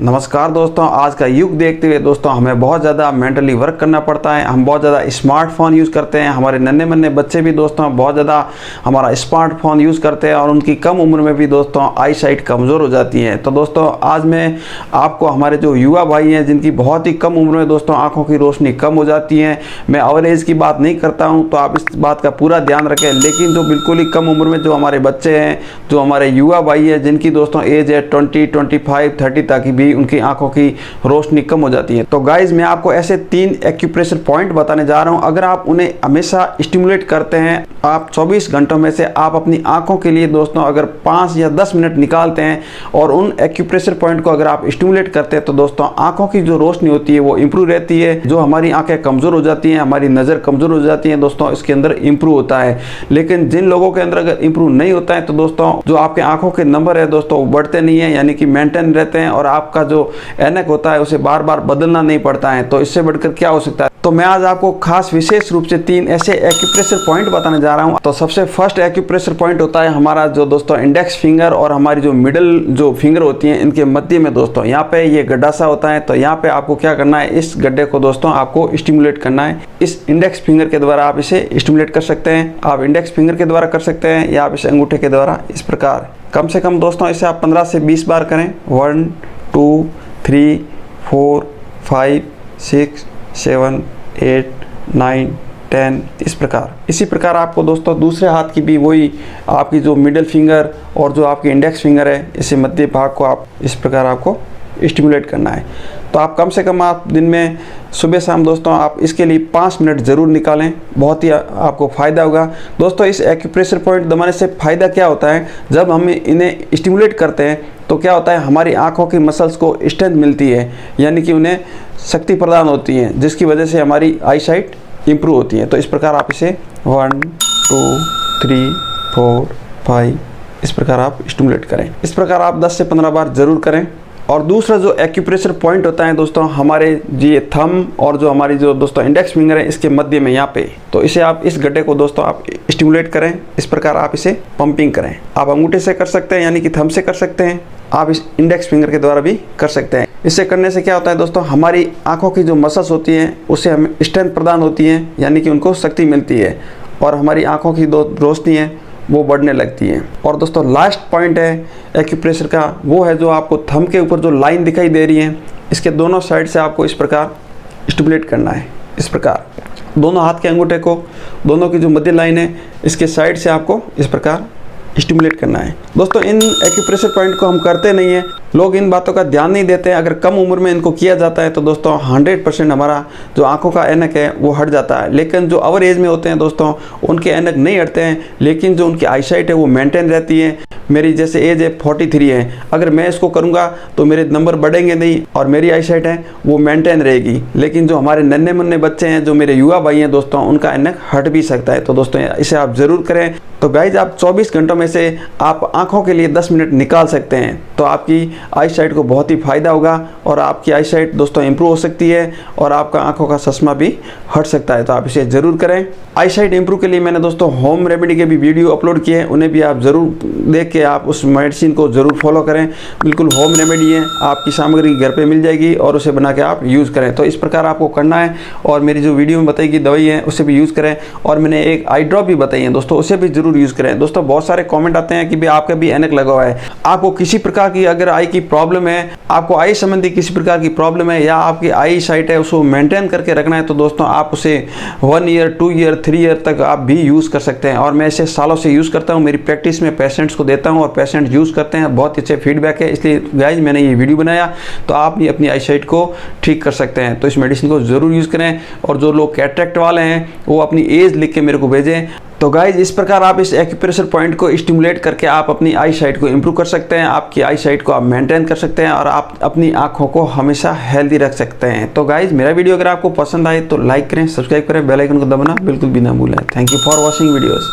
नमस्कार दोस्तों, आज का युग देखते हुए दोस्तों हमें बहुत ज़्यादा मेंटली वर्क करना पड़ता है। हम बहुत ज़्यादा स्मार्टफोन यूज़ करते हैं। हमारे नन्हे मुन्ने बच्चे भी दोस्तों बहुत ज़्यादा हमारा स्मार्टफोन यूज़ करते हैं और उनकी कम उम्र में भी दोस्तों आई साइट कमज़ोर हो जाती है। तो दोस्तों आज मैं आपको हमारे जो युवा भाई हैं जिनकी बहुत ही कम उम्र में दोस्तों आँखों की रोशनी कम हो जाती है, मैं एवरेज की बात नहीं करता हूँ, तो आप इस बात का पूरा ध्यान रखें। लेकिन जो बिल्कुल ही कम उम्र में जो हमारे बच्चे हैं, जो हमारे युवा भाई हैं जिनकी दोस्तों एज है 20, 25, 30 तक भी उनकी आंखों की रोशनी कम हो जाती है। तो गाइज मैं आपको ऐसे 3 एक्यूप्रेशर पॉइंट बताने जा रहा हूं। अगर आप उन्हें हमेशा स्टिमुलेट करते हैं, आप 24 घंटों में से आप अपनी आंखों के लिए दोस्तों अगर 5 या 10 मिनट निकालते हैं और उन एक्यूप्रेशर पॉइंट को अगर आप स्टिमुलेट करते हैं तो दोस्तों आंखों की जो रोशनी होती है वो इंप्रूव रहती है। जो हमारी आंखें कमजोर हो जाती हैं, हमारी नज़र कमजोर हो जाती है दोस्तों, इसके अंदर इंप्रूव होता है। लेकिन जिन लोगों के अंदर अगर इंप्रूव नहीं होता है तो दोस्तों जो आपके आंखों के नंबर है दोस्तों वो बढ़ते नहीं है, यानी कि मेंटेन रहते हैं और आपका जो ऐनक होता है उसे बार बार बदलना नहीं पड़ता है। तो इससे बढ़कर क्या हो सकता है, तो मैं आज आपको खास विशेष रूप से 3 ऐसे एक्यूप्रेशर पॉइंट बताने जा रहा हूं। तो सबसे फर्स्ट एक्यूप्रेशर पॉइंट होता है हमारा जो दोस्तों इंडेक्स फिंगर और हमारी जो मिडिल जो फिंगर होती हैं इनके मध्य में दोस्तों यहाँ पे ये गड्ढा सा होता है। तो यहाँ पे आपको क्या करना है, इस गड्ढे को दोस्तों आपको स्टिमुलेट करना है। इस इंडेक्स फिंगर के द्वारा आप इसे स्टिमुलेट कर सकते हैं। आप इंडेक्स फिंगर के द्वारा कर सकते हैं या आप इसे अंगूठे के द्वारा इस प्रकार कम से कम दोस्तों इसे आप 15 से 20 बार करें। 1, 2, 3, 4, 5, 6, 7, 8, 9, 10 इस प्रकार। इसी प्रकार आपको दोस्तों दूसरे हाथ की भी वही आपकी जो मिडिल फिंगर और जो आपकी इंडेक्स फिंगर है इसे मध्य भाग को आप इस प्रकार आपको स्टिमुलेट करना है। तो आप कम से कम आप दिन में सुबह शाम दोस्तों आप इसके लिए 5 मिनट ज़रूर निकालें, बहुत ही आपको फ़ायदा होगा। दोस्तों इस एक्यूप्रेशर पॉइंट दबाने से फ़ायदा क्या होता है, जब हम इन्हें स्टिमुलेट करते हैं तो क्या होता है हमारी आँखों की मसल्स को स्ट्रेंथ मिलती है, यानी कि उन्हें शक्ति प्रदान होती है, जिसकी वजह से हमारी आई साइट इम्प्रूव होती है। तो इस प्रकार आप इसे 1, 2, 3, 4, 5 इस प्रकार आप स्टिमुलेट करें। इस प्रकार आप 10 से 15 बार ज़रूर करें। और दूसरा जो एक्यूप्रेशर पॉइंट होता है दोस्तों हमारे ये थंब और जो हमारी जो दोस्तों इंडेक्स फिंगर है इसके मध्य में यहाँ पे, तो इसे आप इस गड्ढे को दोस्तों आप स्टिमुलेट करें। इस प्रकार आप इसे पंपिंग करें। आप अंगूठे से कर सकते हैं, यानी कि थंब से कर सकते हैं, आप इस इंडेक्स फिंगर के द्वारा भी कर सकते हैं। इससे करने से क्या होता है दोस्तों, हमारी आंखों की जो मसल्स होती हैं उससे हमें स्ट्रेंथ प्रदान होती है, यानी कि उनको शक्ति मिलती है और हमारी आंखों की जो रोशनी है वो बढ़ने लगती है। और दोस्तों लास्ट पॉइंट है एक्यूप्रेशर का, वो है जो आपको थंब के ऊपर जो लाइन दिखाई दे रही है इसके दोनों साइड से आपको इस प्रकार स्टिमुलेट करना है। इस प्रकार दोनों हाथ के अंगूठे को, दोनों की जो मध्य लाइन है इसके साइड से आपको इस प्रकार स्टिमुलेट करना है। दोस्तों इन एक्यूप्रेशर पॉइंट को हम करते नहीं हैं, लोग इन बातों का ध्यान नहीं देते हैं। अगर कम उम्र में इनको किया जाता है तो दोस्तों 100% हमारा जो आंखों का ऐनक है वो हट जाता है। लेकिन जो ओवर एज में होते हैं दोस्तों उनके ऐनक नहीं हटते हैं, लेकिन जो उनकी आई साइट है वो मेंटेन रहती है। मेरी जैसे एज है 43 है, अगर मैं इसको करूँगा तो मेरे नंबर बढ़ेंगे नहीं और मेरी आई साइट है वो मेंटेन रहेगी। लेकिन जो हमारे नन्हे मुन्ने बच्चे हैं, जो मेरे युवा भाई हैं दोस्तों, उनका ऐनक हट भी सकता है। तो दोस्तों इसे आप ज़रूर करें। तो गाइज आप 24 घंटों में से आप आंखों के लिए 10 मिनट निकाल सकते हैं, तो आपकी आई साइट को बहुत ही फ़ायदा होगा और आपकी आई साइट दोस्तों इंप्रूव हो सकती है और आपका आंखों का चश्मा भी हट सकता है। तो आप इसे ज़रूर करें। आई साइट इंप्रूव के लिए मैंने दोस्तों होम रेमेडी के भी वीडियो अपलोड किए हैं, उन्हें भी आप ज़रूर देख के आप उस मेडिसिन को ज़रूर फॉलो करें। बिल्कुल होम रेमेडी है, आपकी सामग्री घर पर मिल जाएगी और उसे बना के आप यूज़ करें। तो इस प्रकार आपको करना है। और मेरी जो वीडियो में बताई गई दवाई है उसे भी यूज़ करें। और मैंने एक आई ड्रॉप भी बताई है दोस्तों, उसे भी ज़रूर यूज़ करें। दोस्तों बहुत सारे कमेंट आते हैं कि भाई आपका भी ऐनक लगा हुआ है, आपको किसी प्रकार की अगर आई की प्रॉब्लम है, आपको आई संबंधी किसी प्रकार की प्रॉब्लम है या आपकी आई साइट है उसको मेंटेन करके रखना है, तो दोस्तों आप उसे 1 ईयर 2 ईयर 3 ईयर तक आप भी यूज़ कर सकते हैं। और मैं इसे सालों से यूज़ करता हूँ, मेरी प्रैक्टिस में पेशेंट्स को देता हूँ और पेशेंट यूज़ करते हैं, बहुत अच्छे फीडबैक है। इसलिए गाइज मैंने ये वीडियो बनाया, तो आप भी अपनी आई साइट को ठीक कर सकते हैं। तो इस मेडिसिन को ज़रूर यूज़ करें। और जो लोग कैटरेक्ट वाले हैं वो अपनी एज लिख के मेरे को भेजें। तो गाइज इस प्रकार आप इस एक्यूप्रेशर पॉइंट को स्टिमुलेट करके आप अपनी आई साइट को इंप्रूव कर सकते हैं, आपकी आई साइट को आप मेंटेन कर सकते हैं और आप अपनी आंखों को हमेशा हेल्दी रख सकते हैं। तो गाइज मेरा वीडियो अगर आपको पसंद आए तो लाइक करें, सब्सक्राइब करें, बेल आइकन को दबाना बिल्कुल भी ना भूलें। Thank you for watching videos.